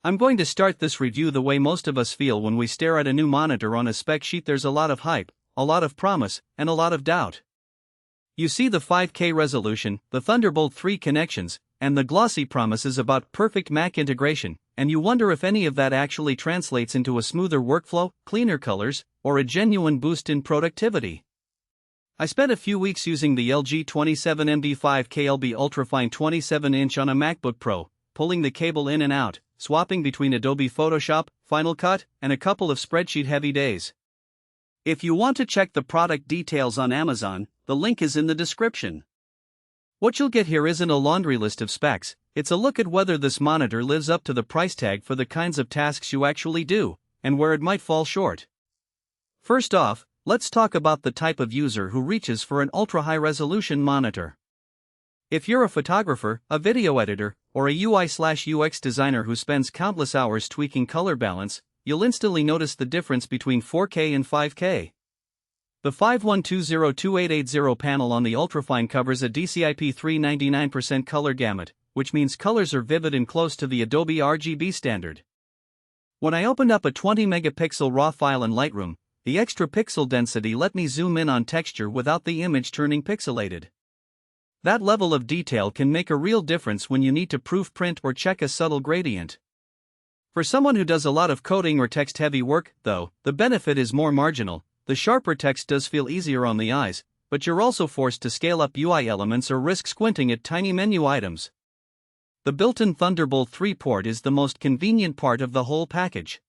I'm going to start this review the way most of us feel when we stare at a new monitor on a spec sheet. There's a lot of hype, a lot of promise, and a lot of doubt. You see the 5K resolution, the Thunderbolt 3 connections, and the glossy promises about perfect Mac integration, and you wonder if any of that actually translates into a smoother workflow, cleaner colors, or a genuine boost in productivity. I spent a few weeks using the LG 27MD5KL Ultrafine 27-inch on a MacBook Pro, pulling the cable in and out, swapping between Adobe Photoshop, Final Cut, and a couple of spreadsheet-heavy days. If you want to check the product details on Amazon, the link is in the description. What you'll get here isn't a laundry list of specs, it's a look at whether this monitor lives up to the price tag for the kinds of tasks you actually do, and where it might fall short. First off, let's talk about the type of user who reaches for an ultra-high-resolution monitor. If you're a photographer, a video editor, or a UI/UX designer who spends countless hours tweaking color balance, you'll instantly notice the difference between 4K and 5K. The 51202880 panel on the Ultrafine covers a DCI-P 399% color gamut, which means colors are vivid and close to the Adobe RGB standard. When I opened up a 20-megapixel RAW file in Lightroom, the extra pixel density let me zoom in on texture without the image turning pixelated. That level of detail can make a real difference when you need to proofprint or check a subtle gradient. For someone who does a lot of coding or text-heavy work, though, the benefit is more marginal. The sharper text does feel easier on the eyes, but you're also forced to scale up UI elements or risk squinting at tiny menu items. The built-in Thunderbolt 3 port is the most convenient part of the whole package.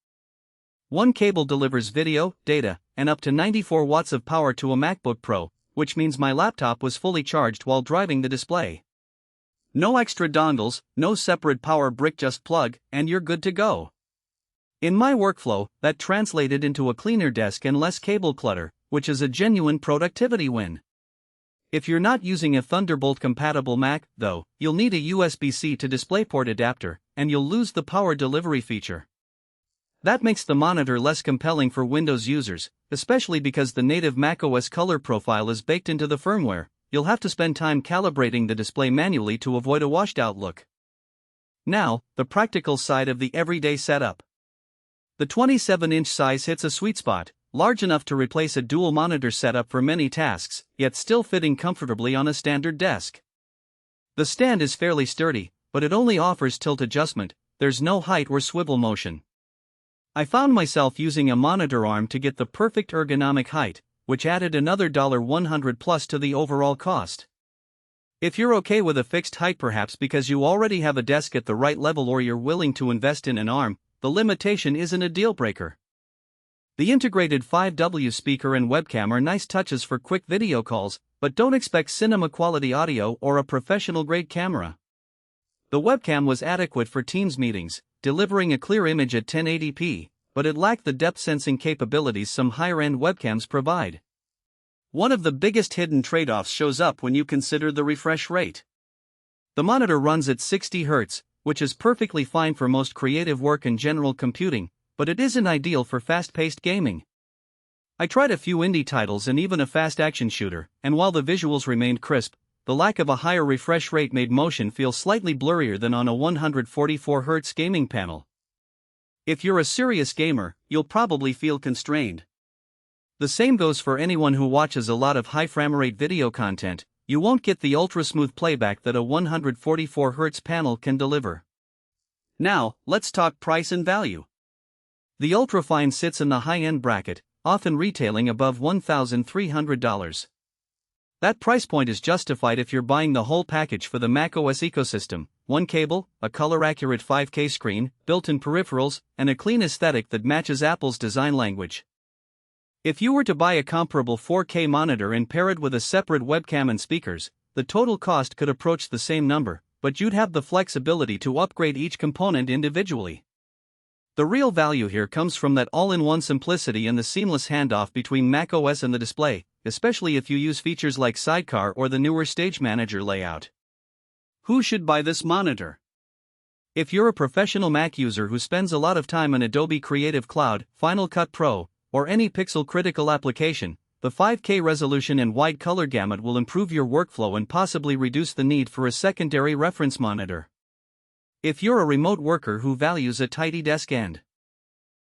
One cable delivers video, data, and up to 94 watts of power to a MacBook Pro, which means my laptop was fully charged while driving the display. No extra dongles, no separate power brick, just plug, and you're good to go. In my workflow, that translated into a cleaner desk and less cable clutter, which is a genuine productivity win. If you're not using a Thunderbolt-compatible Mac, though, you'll need a USB-C to DisplayPort adapter, and you'll lose the power delivery feature. That makes the monitor less compelling for Windows users, especially because the native macOS color profile is baked into the firmware. You'll have to spend time calibrating the display manually to avoid a washed-out look. Now, the practical side of the everyday setup. The 27-inch size hits a sweet spot, large enough to replace a dual-monitor setup for many tasks, yet still fitting comfortably on a standard desk. The stand is fairly sturdy, but it only offers tilt adjustment, there's no height or swivel motion. I found myself using a monitor arm to get the perfect ergonomic height, which added another $100 plus to the overall cost. If you're okay with a fixed height, perhaps because you already have a desk at the right level or you're willing to invest in an arm, the limitation isn't a deal-breaker. The integrated 5W speaker and webcam are nice touches for quick video calls, but don't expect cinema-quality audio or a professional-grade camera. The webcam was adequate for Teams meetings, delivering a clear image at 1080p, but it lacked the depth-sensing capabilities some higher-end webcams provide. One of the biggest hidden trade-offs shows up when you consider the refresh rate. The monitor runs at 60 Hz, which is perfectly fine for most creative work and general computing, but it isn't ideal for fast-paced gaming. I tried a few indie titles and even a fast action shooter, and while the visuals remained crisp, the lack of a higher refresh rate made motion feel slightly blurrier than on a 144 Hz gaming panel. If you're a serious gamer, you'll probably feel constrained. The same goes for anyone who watches a lot of high frame rate video content. You won't get the ultra-smooth playback that a 144 Hz panel can deliver. Now, let's talk price and value. The Ultrafine sits in the high-end bracket, often retailing above $1,300. That price point is justified if you're buying the whole package for the macOS ecosystem: one cable, a color-accurate 5K screen, built-in peripherals, and a clean aesthetic that matches Apple's design language. If you were to buy a comparable 4K monitor and pair it with a separate webcam and speakers, the total cost could approach the same number, but you'd have the flexibility to upgrade each component individually. The real value here comes from that all-in-one simplicity and the seamless handoff between macOS and the display, especially if you use features like Sidecar or the newer Stage Manager layout. Who should buy this monitor? If you're a professional Mac user who spends a lot of time in Adobe Creative Cloud, Final Cut Pro, or any pixel-critical application, the 5K resolution and wide color gamut will improve your workflow and possibly reduce the need for a secondary reference monitor. If you're a remote worker who values a tidy desk and